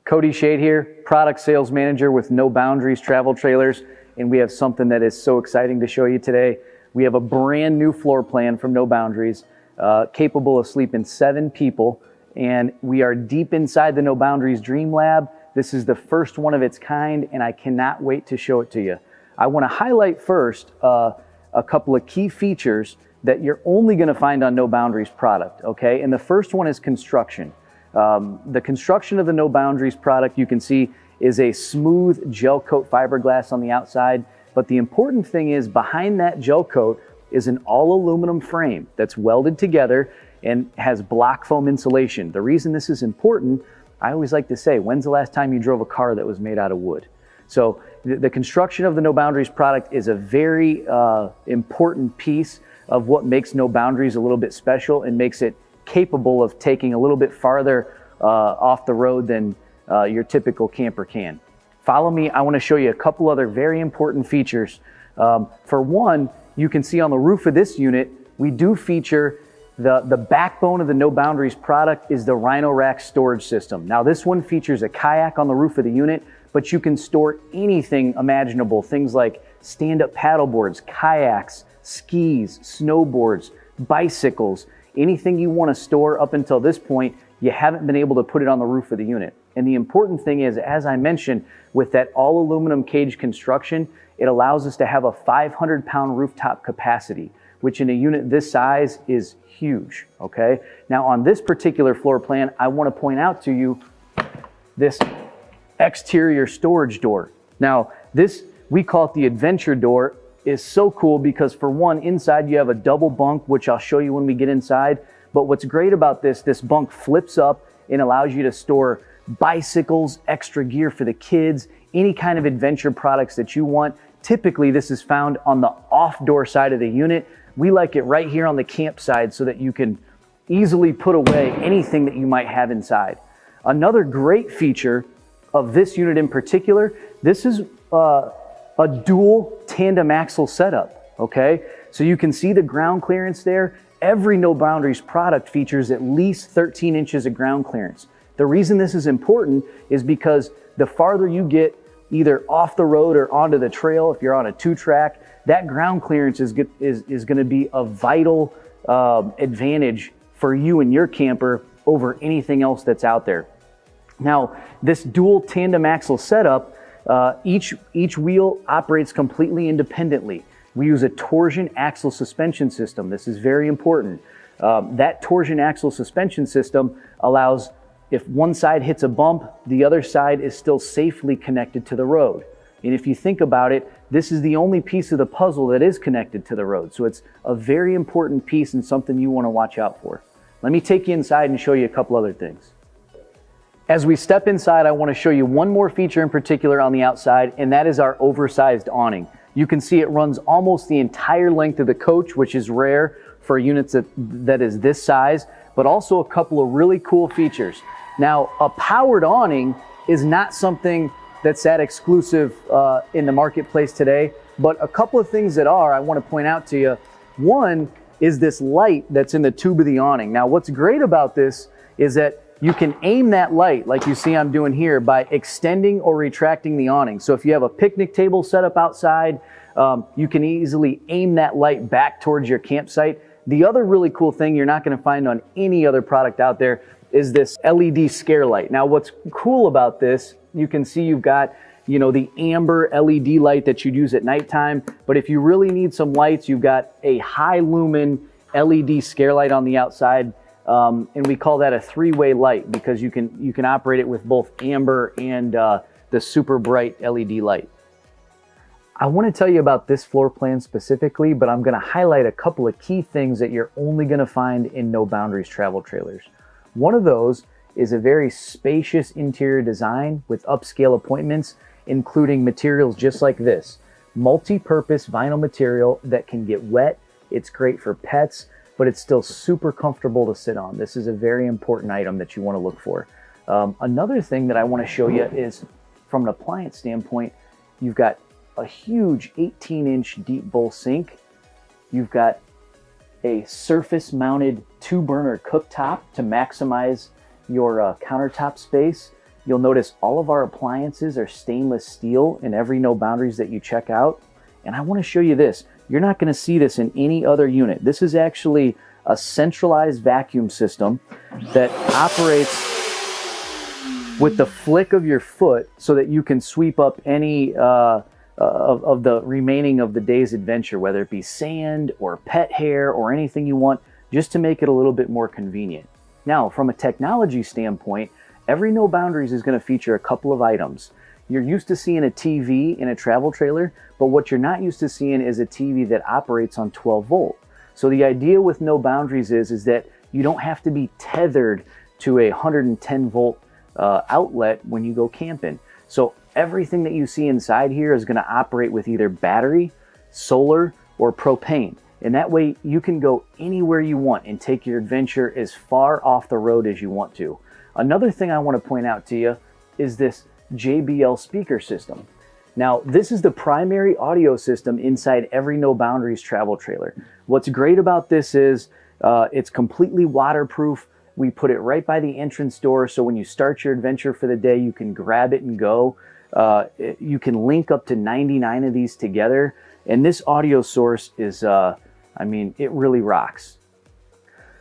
Cody Shade here, product sales manager with No Boundaries Travel Trailers, and we have something that is so exciting to show you today. We have a brand new floor plan from No Boundaries, capable of sleeping 7 people, and we are deep inside the No Boundaries Dream Lab. This is the first one of its kind, and I cannot wait to show it to you. I want to highlight first a couple of key features that you're only going to find on No Boundaries product, okay? And the first one is construction. The construction of the No Boundaries product, you can see, is a smooth gel coat fiberglass on the outside. But the important thing is behind that gel coat is an all aluminum frame that's welded together and has block foam insulation. The reason this is important, I always like to say, when's the last time you drove a car that was made out of wood? So the construction of the No Boundaries product is a very important piece of what makes No Boundaries a little bit special and makes it capable of taking a little bit farther off the road than your typical camper can. Follow me, I want to show you a couple other very important features. For one, you can see on the roof of this unit, we do feature the backbone of the No Boundaries product is the Rhino rack storage system. Now this one features a kayak on the roof of the unit, but you can store anything imaginable, things like stand-up paddle boards, kayaks, skis, snowboards, bicycles, anything you want to store up until this point, you haven't been able to put it on the roof of the unit. And the important thing is, as I mentioned, with that all aluminum cage construction, it allows us to have a 500-pound rooftop capacity, which in a unit this size is huge, okay? Now on this particular floor plan, I want to point out to you this exterior storage door. Now this, we call it the adventure door, is so cool because for one, inside you have a double bunk, which I'll show you when we get inside. But what's great about this bunk flips up and allows you to store bicycles, extra gear for the kids, any kind of adventure products that you want. Typically, this is found on the off-door side of the unit. We like it right here on the camp side so that you can easily put away anything that you might have inside. Another great feature of this unit in particular, this is a dual tandem axle setup, okay? So you can see the ground clearance there. Every No Boundaries product features at least 13 inches of ground clearance. The reason this is important is because the farther you get either off the road or onto the trail, if you're on a 2-track, that ground clearance is gonna be a vital advantage for you and your camper over anything else that's out there. Now, this dual tandem axle setup, each wheel operates completely independently. We use a torsion axle suspension system. This is very important. That torsion axle suspension system allows, if one side hits a bump, the other side is still safely connected to the road. And if you think about it, this is the only piece of the puzzle that is connected to the road. So it's a very important piece and something you want to watch out for. Let me take you inside and show you a couple other things. As we step inside, I want to show you one more feature in particular on the outside, and that is our oversized awning. You can see it runs almost the entire length of the coach, which is rare for units that is this size, but also a couple of really cool features. Now, a powered awning is not something that's that exclusive in the marketplace today, but a couple of things that are, I want to point out to you. One is this light that's in the tube of the awning. Now, what's great about this is that you can aim that light, like you see I'm doing here, by extending or retracting the awning. So if you have a picnic table set up outside, you can easily aim that light back towards your campsite. The other really cool thing you're not going to find on any other product out there is this LED scare light. Now what's cool about this, you can see you've got, you know, the amber LED light that you'd use at nighttime, but if you really need some lights, you've got a high lumen LED scare light on the outside. And we call that a 3-way light because you can operate it with both amber and the super bright LED light. I want to tell you about this floor plan specifically, but I'm going to highlight a couple of key things that you're only going to find in No Boundaries travel trailers. One of those is a very spacious interior design with upscale appointments, including materials just like this. Multi-purpose vinyl material that can get wet. It's great for pets, but it's still super comfortable to sit on. This is a very important item that you want to look for. Another thing that I want to show you is, from an appliance standpoint, you've got a huge 18-inch deep bowl sink. You've got a surface-mounted 2-burner cooktop to maximize your countertop space. You'll notice all of our appliances are stainless steel in every No Boundaries that you check out. And I want to show you this. You're not going to see this in any other unit. This is actually a centralized vacuum system that operates with the flick of your foot so that you can sweep up any of the remaining of the day's adventure, whether it be sand or pet hair or anything you want, just to make it a little bit more convenient. Now, from a technology standpoint, every No Boundaries is going to feature a couple of items. You're used to seeing a TV in a travel trailer, but what you're not used to seeing is a TV that operates on 12 volt. So the idea with No Boundaries is that you don't have to be tethered to a 110 volt outlet when you go camping. So everything that you see inside here is going to operate with either battery, solar, or propane. And that way you can go anywhere you want and take your adventure as far off the road as you want to. Another thing I want to point out to you is this JBL speaker system. Now, this is the primary audio system inside every No Boundaries travel trailer. What's great about this is it's completely waterproof. We put it right by the entrance door, so when you start your adventure for the day, you can grab it and go. You can link up to 99 of these together, and this audio source is, I mean, it really rocks.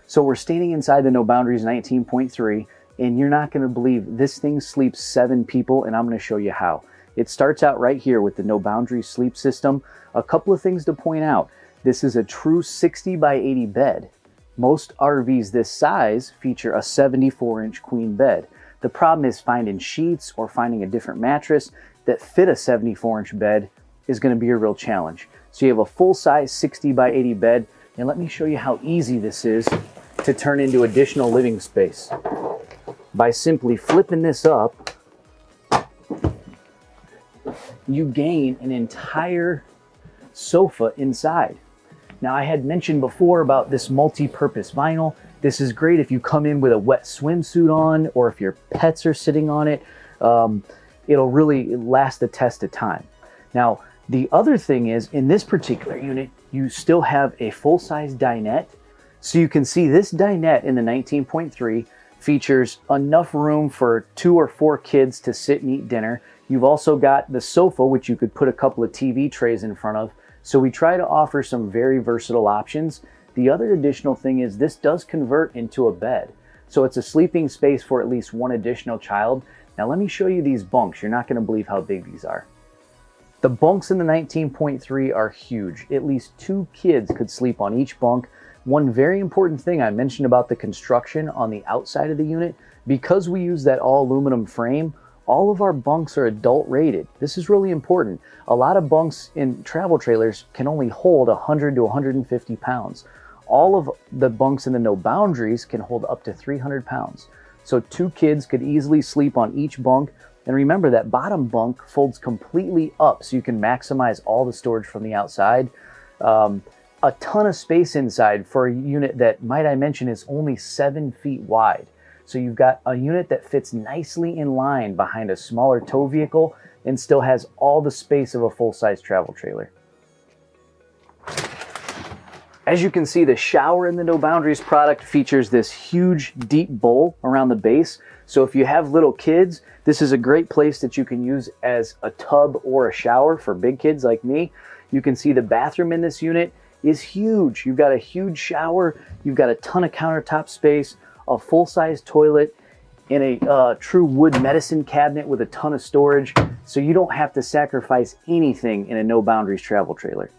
So we're standing inside the No Boundaries 19.3, and you're not going to believe this thing sleeps 7 people, and I'm going to show you how. It starts out right here with the No Boundaries sleep system. A couple of things to point out. This is a true 60 by 80 bed. Most RVs this size feature a 74-inch queen bed. The problem is finding sheets or finding a different mattress that fit a 74-inch bed is going to be a real challenge. So you have a full-size 60 by 80 bed, and let me show you how easy this is to turn into additional living space. By simply flipping this up, you gain an entire sofa inside. Now, I had mentioned before about this multi-purpose vinyl. This is great if you come in with a wet swimsuit on, or if your pets are sitting on it. It'll really last the test of time. Now, the other thing is, in this particular unit, you still have a full-size dinette. So you can see this dinette in the 19.3 features enough room for 2 or 4 kids to sit and eat dinner. You've also got the sofa, which you could put a couple of TV trays in front of. So we try to offer some very versatile options. The other additional thing is this does convert into a bed. So it's a sleeping space for at least 1 additional child. Now let me show you these bunks. You're not going to believe how big these are. The bunks in the 19.3 are huge. At least 2 kids could sleep on each bunk. One very important thing I mentioned about the construction on the outside of the unit, because we use that all aluminum frame, all of our bunks are adult rated. This is really important. A lot of bunks in travel trailers can only hold 100 to 150 pounds. All of the bunks in the No Boundaries can hold up to 300 pounds. So 2 kids could easily sleep on each bunk. And remember, that bottom bunk folds completely up so you can maximize all the storage from the outside. A ton of space inside for a unit that, might I mention, is only 7 feet wide. So you've got a unit that fits nicely in line behind a smaller tow vehicle and still has all the space of a full-size travel trailer. As you can see, the shower in the No Boundaries product features this huge deep bowl around the base. So if you have little kids, this is a great place that you can use as a tub or a shower for big kids like me. You can see the bathroom in this unit is huge. You've got a huge shower, you've got a ton of countertop space, a full-size toilet, and a true wood medicine cabinet with a ton of storage, so you don't have to sacrifice anything in a No Boundaries travel trailer.